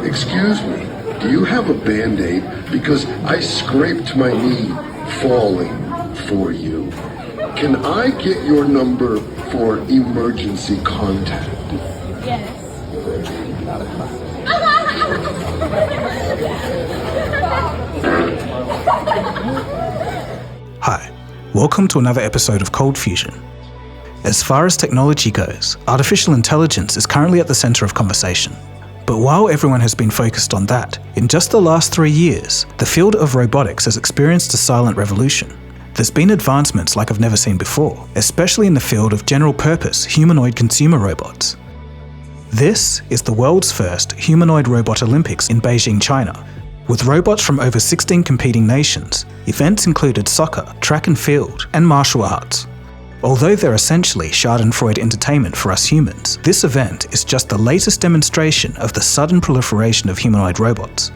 Excuse me, do you have a Band-Aid? Because I scraped my knee falling for you. Can I get your number for emergency contact? Yes. Hi, welcome to another episode of ColdFusion. As far as technology goes, artificial intelligence is currently at the center of conversation. But while everyone has been focused on that, in just the last 3 years, the field of robotics has experienced a silent revolution. There's been advancements like I've never seen before, especially in the field of general-purpose humanoid consumer robots. This is the world's first Humanoid Robot Olympics in Beijing, China. With robots from over 16 competing nations, events included soccer, track and field, and martial arts. Although they're essentially schadenfreude entertainment for us humans, this event is just the latest demonstration of the sudden proliferation of humanoid robots.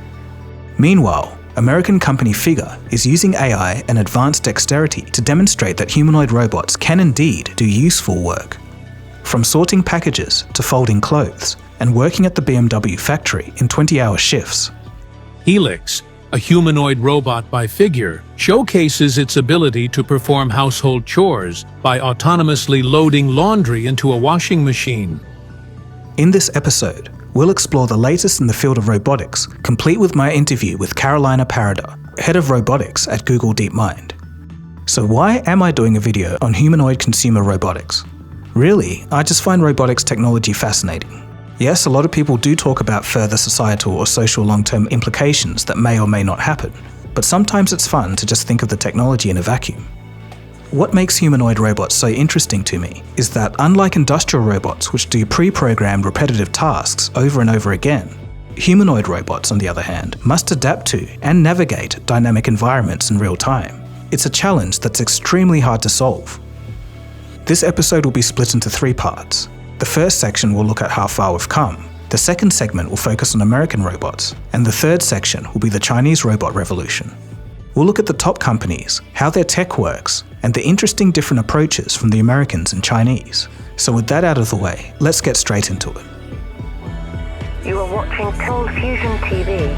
Meanwhile, American company Figure is using AI and advanced dexterity to demonstrate that humanoid robots can indeed do useful work. From sorting packages to folding clothes and working at the BMW factory in 20-hour shifts. Helix, a humanoid robot by Figure, showcases its ability to perform household chores by autonomously loading laundry into a washing machine. In this episode, we'll explore the latest in the field of robotics, complete with my interview with Carolina Parada, head of robotics at Google DeepMind. So why am I doing a video on humanoid consumer robotics? Really, I just find robotics technology fascinating. Yes, a lot of people do talk about further societal or social long-term implications that may or may not happen, but sometimes it's fun to just think of the technology in a vacuum. What makes humanoid robots so interesting to me is that unlike industrial robots which do pre-programmed repetitive tasks over and over again, humanoid robots, on the other hand, must adapt to and navigate dynamic environments in real time. It's a challenge that's extremely hard to solve. This episode will be split into 3 parts. The first section will look at how far we've come. The second segment will focus on American robots, and the third section will be the Chinese robot revolution. We'll look at the top companies, how their tech works, and the interesting different approaches from the Americans and Chinese. So with that out of the way, let's get straight into it. You are watching ColdFusion TV.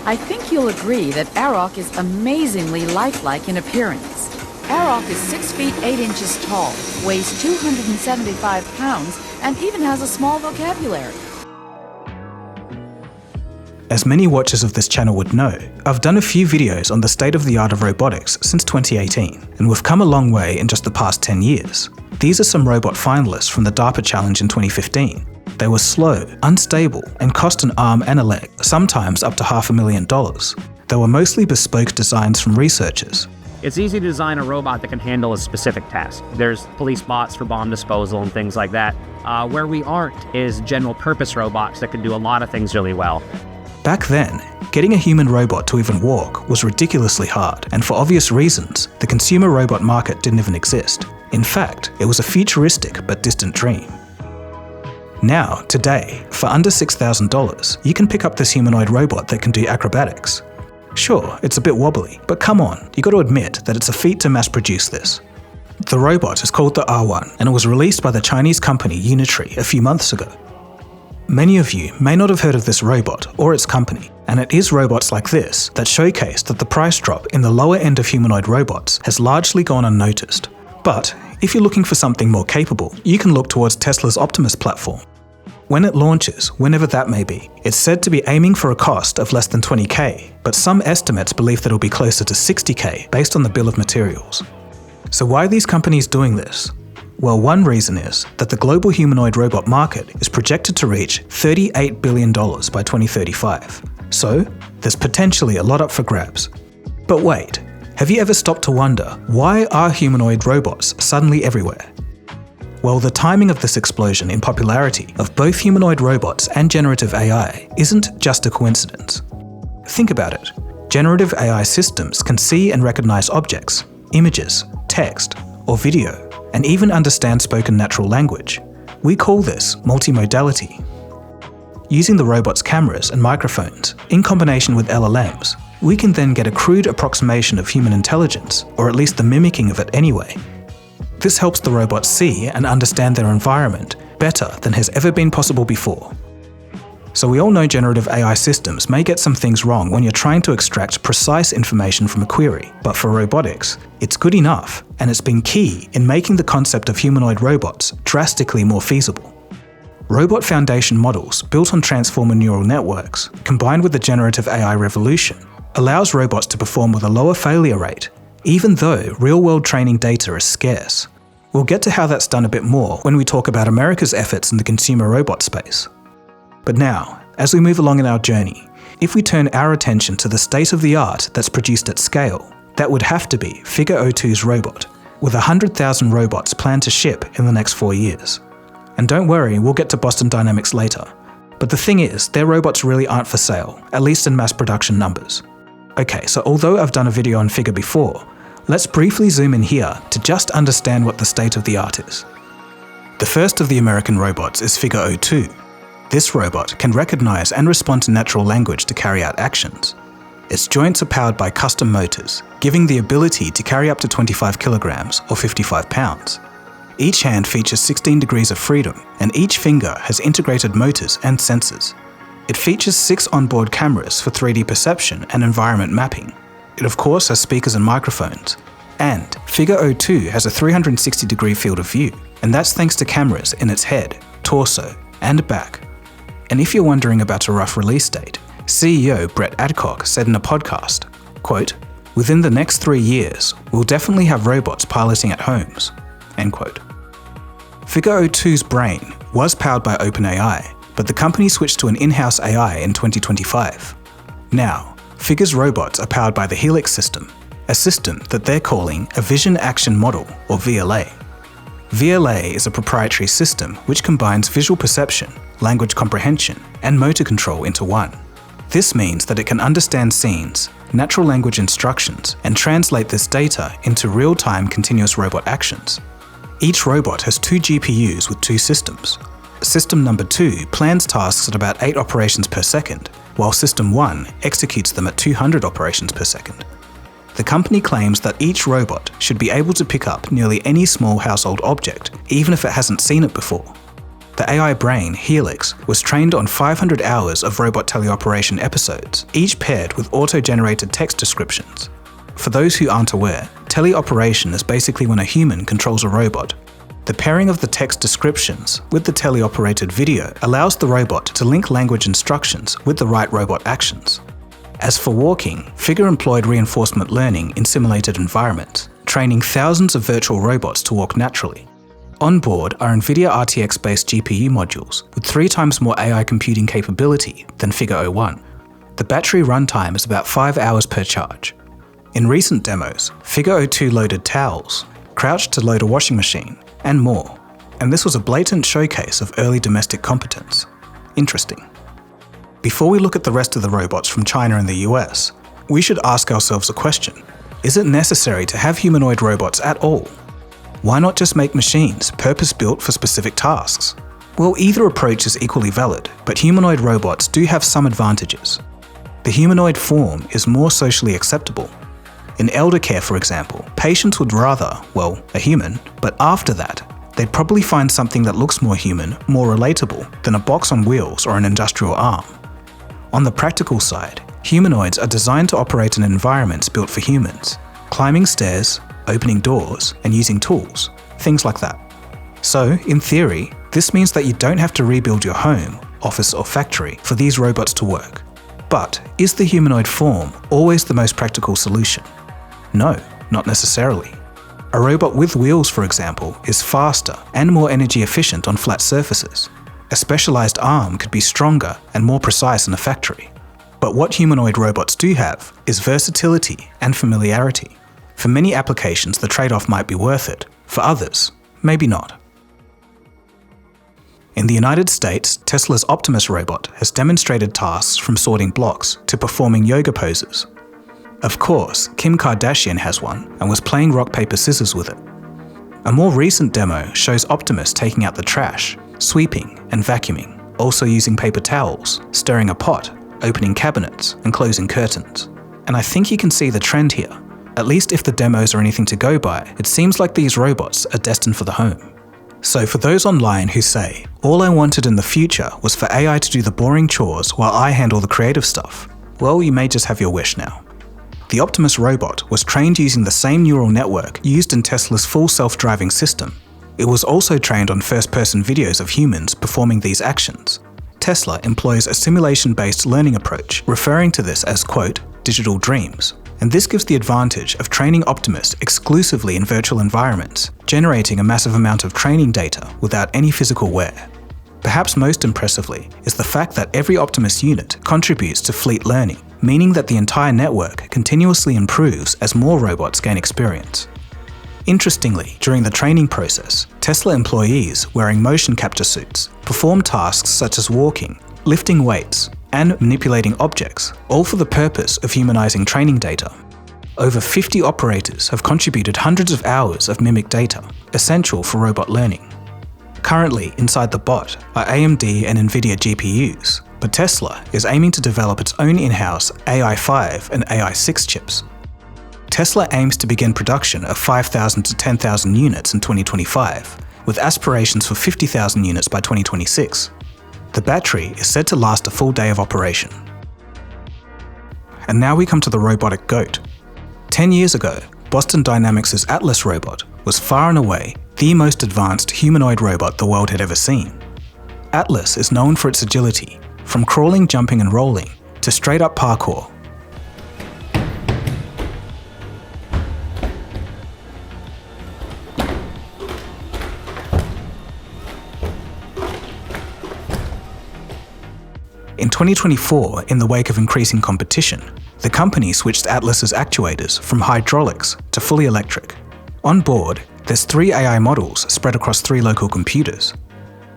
I think you'll agree that Arok is amazingly lifelike in appearance. Arok is 6 feet 8 inches tall, weighs 275 pounds, and even has a small vocabulary. As many watchers of this channel would know, I've done a few videos on the state of the art of robotics since 2018, and we've come a long way in just the past 10 years. These are some robot finalists from the DARPA Challenge in 2015. They were slow, unstable, and cost an arm and a leg, sometimes up to $500,000. They were mostly bespoke designs from researchers. It's easy to design a robot that can handle a specific task. There's police bots for bomb disposal and things like that. Where we aren't is general purpose robots that can do a lot of things really well. Back then, getting a human robot to even walk was ridiculously hard, and for obvious reasons, the consumer robot market didn't even exist. In fact, it was a futuristic but distant dream. Now, today, for under $6,000, you can pick up this humanoid robot that can do acrobatics. Sure, it's a bit wobbly, but come on, you got to admit that it's a feat to mass produce this. The robot is called the R1, and it was released by the Chinese company Unitree a few months ago. Many of you may not have heard of this robot or its company, and it is robots like this that showcase that the price drop in the lower end of humanoid robots has largely gone unnoticed. But if you're looking for something more capable, you can look towards Tesla's Optimus platform. When it launches, whenever that may be, it's said to be aiming for a cost of less than $20,000, but some estimates believe that it'll be closer to $60,000 based on the bill of materials. So why are these companies doing this? Well, one reason is that the global humanoid robot market is projected to reach $38 billion by 2035. So there's potentially a lot up for grabs. But wait, have you ever stopped to wonder, why are humanoid robots suddenly everywhere? Well, the timing of this explosion in popularity of both humanoid robots and generative AI isn't just a coincidence. Think about it. Generative AI systems can see and recognize objects, images, text, or video, and even understand spoken natural language. We call this multimodality. Using the robot's cameras and microphones, in combination with LLMs, we can then get a crude approximation of human intelligence, or at least the mimicking of it anyway. This helps the robots see and understand their environment better than has ever been possible before. So we all know generative AI systems may get some things wrong when you're trying to extract precise information from a query, but for robotics, it's good enough, and it's been key in making the concept of humanoid robots drastically more feasible. Robot foundation models built on transformer neural networks, combined with the generative AI revolution, allows robots to perform with a lower failure rate, even though real-world training data is scarce. We'll get to how that's done a bit more when we talk about America's efforts in the consumer robot space. But now, as we move along in our journey, if we turn our attention to the state-of-the-art that's produced at scale, that would have to be Figure 02's robot, with 100,000 robots planned to ship in the next 4 years. And don't worry, we'll get to Boston Dynamics later. But the thing is, their robots really aren't for sale, at least in mass production numbers. Okay, so although I've done a video on Figure before, let's briefly zoom in here to just understand what the state of the art is. The first of the American robots is Figure 02. This robot can recognize and respond to natural language to carry out actions. Its joints are powered by custom motors, giving the ability to carry up to 25 kilograms or 55 pounds. Each hand features 16 degrees of freedom, and each finger has integrated motors and sensors. It features 6 onboard cameras for 3D perception and environment mapping. It of course has speakers and microphones. And Figure 02 has a 360-degree field of view, and that's thanks to cameras in its head, torso, and back. And if you're wondering about a rough release date, CEO Brett Adcock said in a podcast, quote, "Within the next 3 years, we'll definitely have robots piloting at homes," end quote. Figure 02's brain was powered by OpenAI, but the company switched to an in-house AI in 2025. Now, Figure's robots are powered by the Helix system, a system that they're calling a Vision Action Model, or VLA. VLA is a proprietary system which combines visual perception, language comprehension, and motor control into one. This means that it can understand scenes, natural language instructions, and translate this data into real-time continuous robot actions. Each robot has 2 GPUs with 2 systems. System number 2 plans tasks at about 8 operations per second, while System 1 executes them at 200 operations per second. The company claims that each robot should be able to pick up nearly any small household object, even if it hasn't seen it before. The AI brain, Helix, was trained on 500 hours of robot teleoperation episodes, each paired with auto-generated text descriptions. For those who aren't aware, teleoperation is basically when a human controls a robot. The pairing of the text descriptions with the teleoperated video allows the robot to link language instructions with the right robot actions. As for walking, Figure employed reinforcement learning in simulated environments, training thousands of virtual robots to walk naturally. On board are NVIDIA RTX-based GPU modules with 3 times more AI computing capability than Figure 01. The battery runtime is about 5 hours per charge. In recent demos, Figure 02 loaded towels, crouched to load a washing machine, and more. And this was a blatant showcase of early domestic competence. Interesting. Before we look at the rest of the robots from China and the US, we should ask ourselves a question. Is it necessary to have humanoid robots at all? Why not just make machines purpose-built for specific tasks? Well, either approach is equally valid, but humanoid robots do have some advantages. The humanoid form is more socially acceptable. In elder care, for example, patients would rather, well, a human, but after that, they'd probably find something that looks more human, more relatable, than a box on wheels or an industrial arm. On the practical side, humanoids are designed to operate in environments built for humans, climbing stairs, opening doors, and using tools, things like that. So, in theory, this means that you don't have to rebuild your home, office, or factory for these robots to work. But is the humanoid form always the most practical solution? No, not necessarily. A robot with wheels, for example, is faster and more energy efficient on flat surfaces. A specialized arm could be stronger and more precise in a factory. But what humanoid robots do have is versatility and familiarity. For many applications, the trade-off might be worth it. For others, maybe not. In the United States, Tesla's Optimus robot has demonstrated tasks from sorting blocks to performing yoga poses. Of course, Kim Kardashian has one and was playing rock, paper, scissors with it. A more recent demo shows Optimus taking out the trash, sweeping and vacuuming, also using paper towels, stirring a pot, opening cabinets and closing curtains. And I think you can see the trend here. At least if the demos are anything to go by, it seems like these robots are destined for the home. So for those online who say, all I wanted in the future was for AI to do the boring chores while I handle the creative stuff, well, you may just have your wish now. The Optimus robot was trained using the same neural network used in Tesla's full self-driving system. It was also trained on first-person videos of humans performing these actions. Tesla employs a simulation-based learning approach, referring to this as, quote, digital dreams. And this gives the advantage of training Optimus exclusively in virtual environments, generating a massive amount of training data without any physical wear. Perhaps most impressively is the fact that every Optimus unit contributes to fleet learning, meaning that the entire network continuously improves as more robots gain experience. Interestingly, during the training process, Tesla employees wearing motion capture suits perform tasks such as walking, lifting weights, and manipulating objects, all for the purpose of humanizing training data. Over 50 operators have contributed hundreds of hours of mimic data, essential for robot learning. Currently, inside the bot are AMD and NVIDIA GPUs, but Tesla is aiming to develop its own in-house AI5 and AI6 chips. Tesla aims to begin production of 5,000 to 10,000 units in 2025, with aspirations for 50,000 units by 2026. The battery is said to last a full day of operation. And now we come to the robotic goat. 10 years ago, Boston Dynamics' Atlas robot was far and away the most advanced humanoid robot the world had ever seen. Atlas is known for its agility, from crawling, jumping and rolling to straight-up parkour. In 2024, in the wake of increasing competition, the company switched Atlas's actuators from hydraulics to fully electric. On board, there's 3 AI models spread across 3 local computers.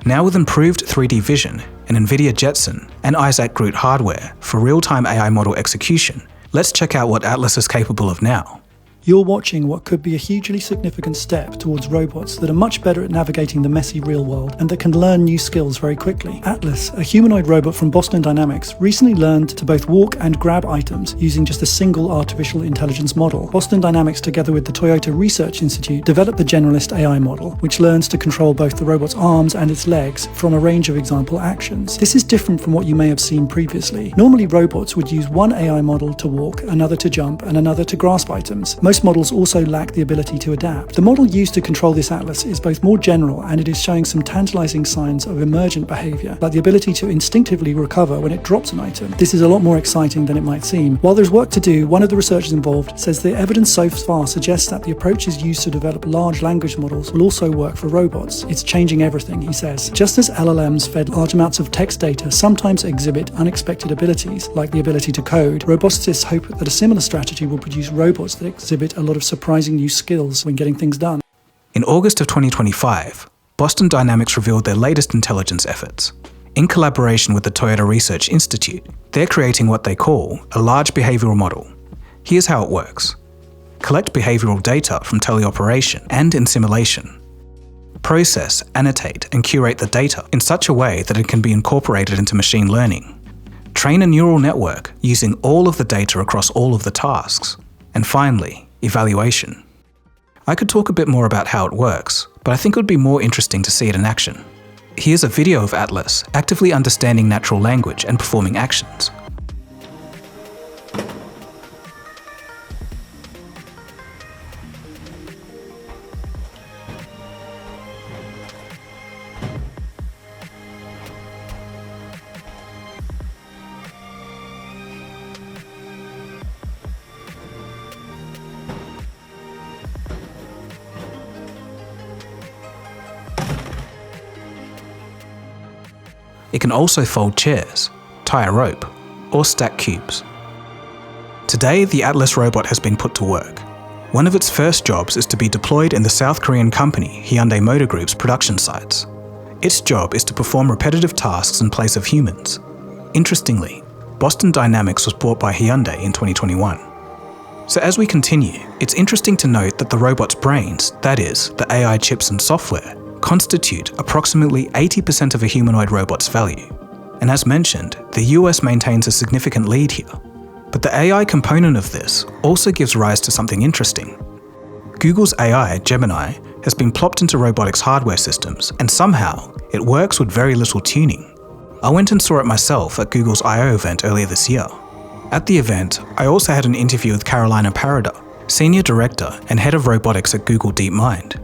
Now with improved 3D vision and NVIDIA Jetson and Isaac GR00T hardware for real-time AI model execution, let's check out what Atlas is capable of now. You're watching what could be a hugely significant step towards robots that are much better at navigating the messy real world and that can learn new skills very quickly. Atlas, a humanoid robot from Boston Dynamics, recently learned to both walk and grab items using just a single artificial intelligence model. Boston Dynamics, together with the Toyota Research Institute, developed the generalist AI model, which learns to control both the robot's arms and its legs from a range of example actions. This is different from what you may have seen previously. Normally, robots would use one AI model to walk, another to jump, and another to grasp items. Most models also lack the ability to adapt. The model used to control this Atlas is both more general and it is showing some tantalizing signs of emergent behavior, like the ability to instinctively recover when it drops an item. This is a lot more exciting than it might seem. While there's work to do, one of the researchers involved says the evidence so far suggests that the approaches used to develop large language models will also work for robots. It's changing everything, he says. Just as LLMs fed large amounts of text data sometimes exhibit unexpected abilities, like the ability to code, roboticists hope that a similar strategy will produce robots that exhibit a lot of surprising new skills when getting things done. In August of 2025, Boston Dynamics revealed their latest intelligence efforts. In collaboration with the Toyota Research Institute, they're creating what they call a large behavioral model. Here's how it works. Collect behavioral data from teleoperation and in simulation. Process, annotate, and curate the data in such a way that it can be incorporated into machine learning. Train a neural network using all of the data across all of the tasks. And finally, evaluation. I could talk a bit more about how it works, but I think it would be more interesting to see it in action. Here's a video of Atlas actively understanding natural language and performing actions. It can also fold chairs, tie a rope, or stack cubes. Today, the Atlas robot has been put to work. One of its first jobs is to be deployed in the South Korean company Hyundai Motor Group's production sites. Its job is to perform repetitive tasks in place of humans. Interestingly, Boston Dynamics was bought by Hyundai in 2021. So as we continue, it's interesting to note that the robot's brains, that is, the AI chips and software, constitute approximately 80% of a humanoid robot's value. And as mentioned, the US maintains a significant lead here. But the AI component of this also gives rise to something interesting. Google's AI, Gemini, has been plopped into robotics hardware systems, and somehow it works with very little tuning. I went and saw it myself at Google's I/O event earlier this year. At the event, I also had an interview with Carolina Parada, Senior Director and Head of Robotics at Google DeepMind.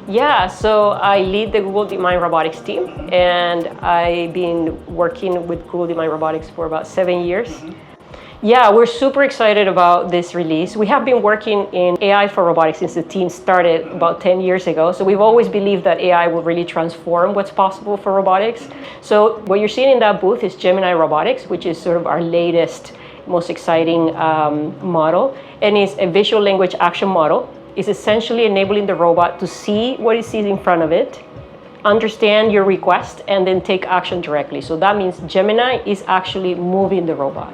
Yeah, so I lead the Google DeepMind robotics team, and I've been working with Google DeepMind robotics for about 7 years. Yeah, we're super excited about this release. We have been working in AI for robotics since the team started about 10 years ago. So we've always believed that AI will really transform what's possible for robotics. So what you're seeing in that booth is Gemini Robotics, which is sort of our latest, most exciting model. And it's a visual language action model. It's essentially enabling the robot to see what it sees in front of it, understand your request, and then take action directly. So that means Gemini is actually moving the robot.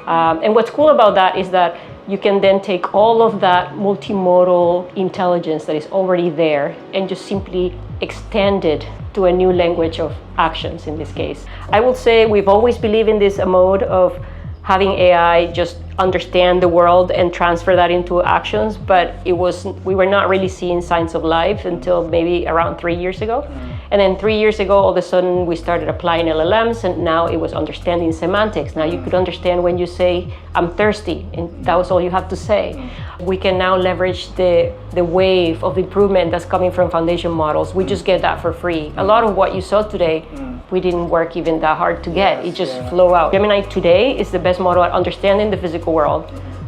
And what's cool about that is that you can then take all of that multimodal intelligence that is already there and just simply extend it to a new language of actions in this case. I will say we've always believed in this mode of having AI just understand the world and transfer that into actions, but we were not really seeing signs of life until maybe around 3 years ago. And then 3 years ago, all of a sudden, we started applying LLMs, and now it was understanding semantics. Now you could understand when you say, I'm thirsty, and that was all you have to say. We can now leverage the wave of improvement that's coming from foundation models. We just get that for free. A lot of what you saw today, we didn't work even that hard to get. It just flew out. Gemini today is the best model at understanding the physical world.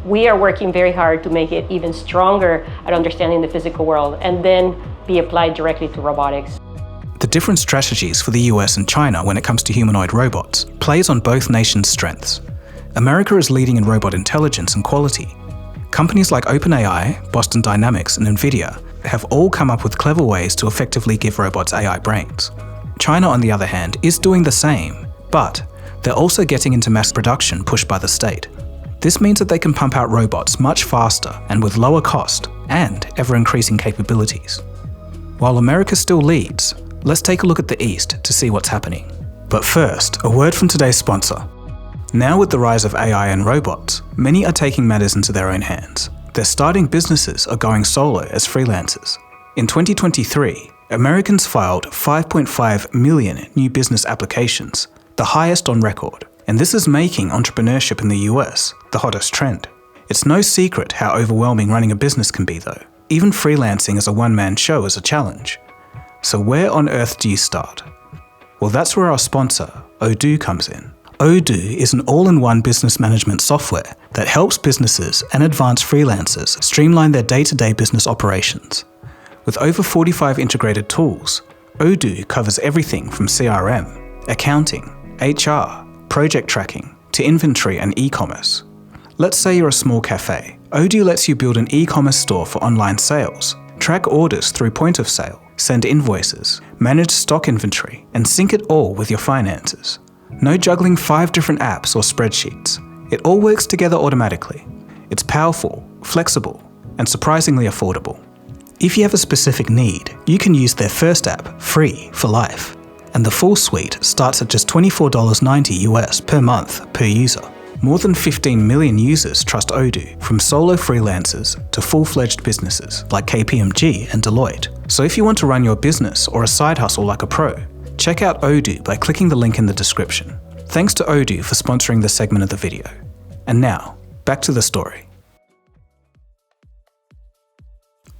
We are working very hard to make it even stronger at understanding the physical world and then be applied directly to robotics. The different strategies for the US and China when it comes to humanoid robots plays on both nations' strengths. America is leading in robot intelligence and quality. Companies like OpenAI, Boston Dynamics, and NVIDIA have all come up with clever ways to effectively give robots AI brains. China, on the other hand, is doing the same, but they're also getting into mass production pushed by the state. This means that they can pump out robots much faster and with lower cost and ever-increasing capabilities. While America still leads, let's take a look at the East to see what's happening. But first, a word from today's sponsor. Now with the rise of AI and robots, many are taking matters into their own hands. They're starting businesses or going solo as freelancers. In 2023, Americans filed 5.5 million new business applications, the highest on record. And this is making entrepreneurship in the US the hottest trend. It's no secret how overwhelming running a business can be though. Even freelancing as a one-man show is a challenge. So where on earth do you start? Well, that's where our sponsor, Odoo, comes in. Odoo is an all-in-one business management software that helps businesses and advanced freelancers streamline their day-to-day business operations. With over 45 integrated tools, Odoo covers everything from CRM, accounting, HR, project tracking, to inventory and e-commerce. Let's say you're a small cafe. Odoo lets you build an e-commerce store for online sales, track orders through point of sale, send invoices, manage stock inventory, and sync it all with your finances. No juggling 5 different apps or spreadsheets. It all works together automatically. It's powerful, flexible, and surprisingly affordable. If you have a specific need, you can use their first app free for life. And the full suite starts at just $24.90 US per month per user. More than 15 million users trust Odoo, from solo freelancers to full-fledged businesses like KPMG and Deloitte. So if you want to run your business or a side hustle like a pro, check out Odoo by clicking the link in the description. Thanks to Odoo for sponsoring this segment of the video. And now, back to the story.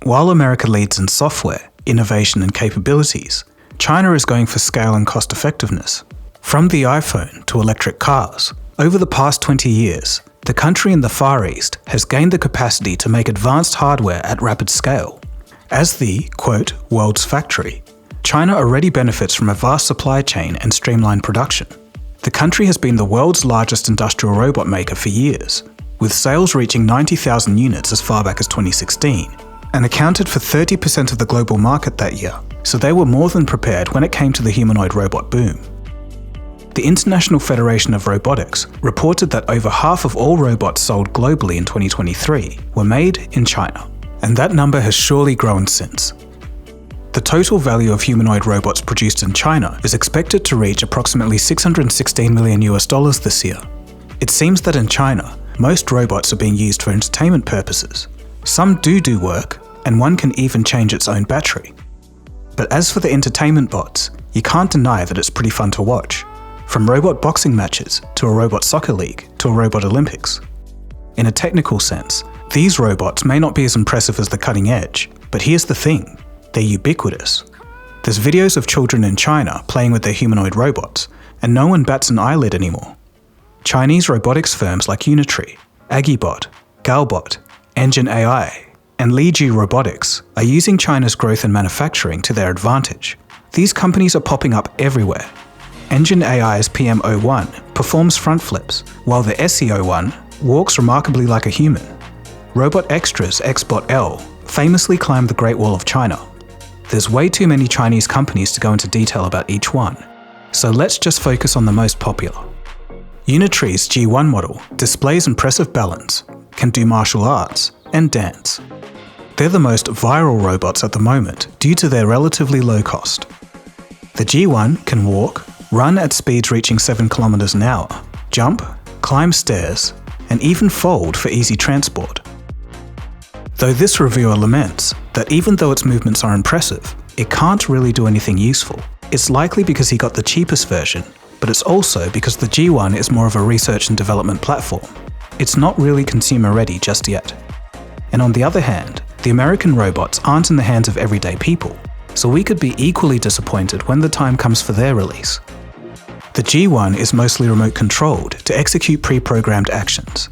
While America leads in software, innovation and capabilities, China is going for scale and cost effectiveness. From the iPhone to electric cars, over the past 20 years, the country in the Far East has gained the capacity to make advanced hardware at rapid scale. As the, quote, world's factory, China already benefits from a vast supply chain and streamlined production. The country has been the world's largest industrial robot maker for years, with sales reaching 90,000 units as far back as 2016, and accounted for 30% of the global market that year, so they were more than prepared when it came to the humanoid robot boom. The International Federation of Robotics reported that over half of all robots sold globally in 2023 were made in China, and that number has surely grown since. The total value of humanoid robots produced in China is expected to reach approximately $616 million US this year. It seems that in China, most robots are being used for entertainment purposes. Some do work, and one can even change its own battery. But as for the entertainment bots, you can't deny that it's pretty fun to watch. From robot boxing matches, to a robot soccer league, to a robot Olympics. In a technical sense, these robots may not be as impressive as the cutting edge, but here's the thing, they're ubiquitous. There's videos of children in China playing with their humanoid robots, and no one bats an eyelid anymore. Chinese robotics firms like Unitree, Agibot, Galbot, Engine AI, and Liju Robotics are using China's growth in manufacturing to their advantage. These companies are popping up everywhere. Engine AI's PM01 performs front flips, while the SE01 walks remarkably like a human. Robot Extra's Xbot L famously climbed the Great Wall of China. There's way too many Chinese companies to go into detail about each one, so let's just focus on the most popular. Unitree's G1 model displays impressive balance, can do martial arts, and dance. They're the most viral robots at the moment due to their relatively low cost. The G1 can walk, run at speeds reaching 7 km an hour, jump, climb stairs, and even fold for easy transport. Though this reviewer laments that even though its movements are impressive, it can't really do anything useful. It's likely because he got the cheapest version, but it's also because the G1 is more of a research and development platform. It's not really consumer ready just yet. And on the other hand, the American robots aren't in the hands of everyday people, so we could be equally disappointed when the time comes for their release. The G1 is mostly remote controlled to execute pre-programmed actions.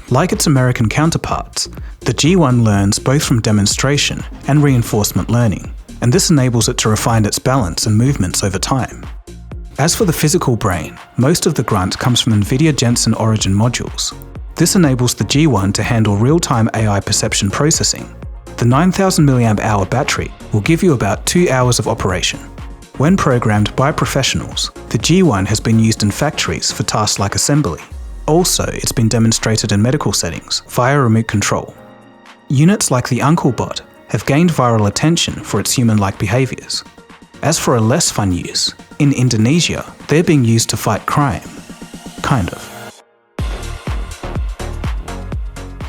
Like its American counterparts, the G1 learns both from demonstration and reinforcement learning, and this enables it to refine its balance and movements over time. As for the physical brain, most of the grunt comes from NVIDIA Jensen Origin modules. This enables the G1 to handle real-time AI perception processing. The 9000 mAh battery will give you about 2 hours of operation. When programmed by professionals, the G1 has been used in factories for tasks like assembly. Also, it's been demonstrated in medical settings via remote control. Units like the UncleBot have gained viral attention for its human-like behaviors. As for a less fun use, in Indonesia, they're being used to fight crime. Kind of.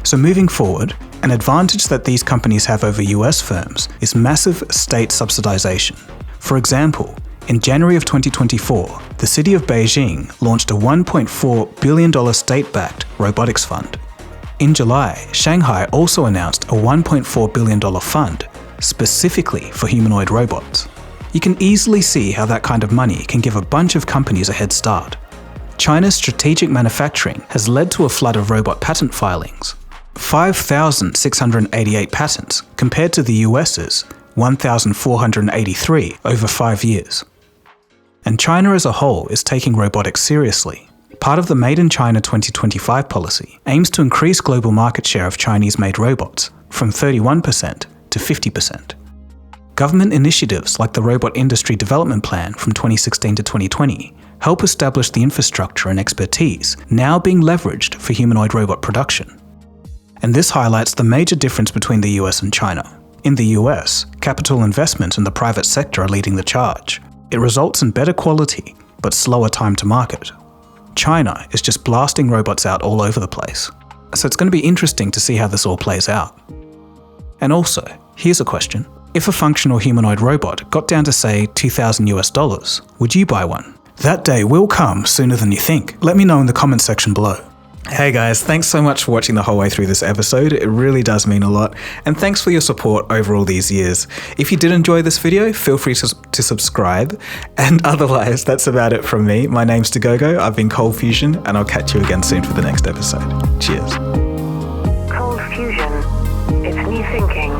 So moving forward, an advantage that these companies have over US firms is massive state subsidization. For example, in January of 2024, the city of Beijing launched a $1.4 billion state-backed robotics fund. In July, Shanghai also announced a $1.4 billion fund specifically for humanoid robots. You can easily see how that kind of money can give a bunch of companies a head start. China's strategic manufacturing has led to a flood of robot patent filings. 5,688 patents compared to the US's 1,483 over 5 years. And China as a whole is taking robotics seriously. Part of the Made in China 2025 policy aims to increase global market share of Chinese-made robots from 31% to 50%. Government initiatives like the Robot Industry Development Plan from 2016 to 2020 help establish the infrastructure and expertise now being leveraged for humanoid robot production. And this highlights the major difference between the US and China. In the US, capital investment in the private sector are leading the charge. It results in better quality, but slower time to market. China is just blasting robots out all over the place. So it's going to be interesting to see how this all plays out. And also, here's a question. If a functional humanoid robot got down to say $2,000 US, would you buy one? That day will come sooner than you think. Let me know in the comment section below. Hey guys, thanks so much for watching the whole way through this episode. It really does mean a lot, and thanks for your support over all these years. If you did enjoy this video, feel free to subscribe, and otherwise, that's about it from me. My name's Dagogo, I've been ColdFusion, and I'll catch you again soon for the next episode. Cheers. ColdFusion. It's new thinking.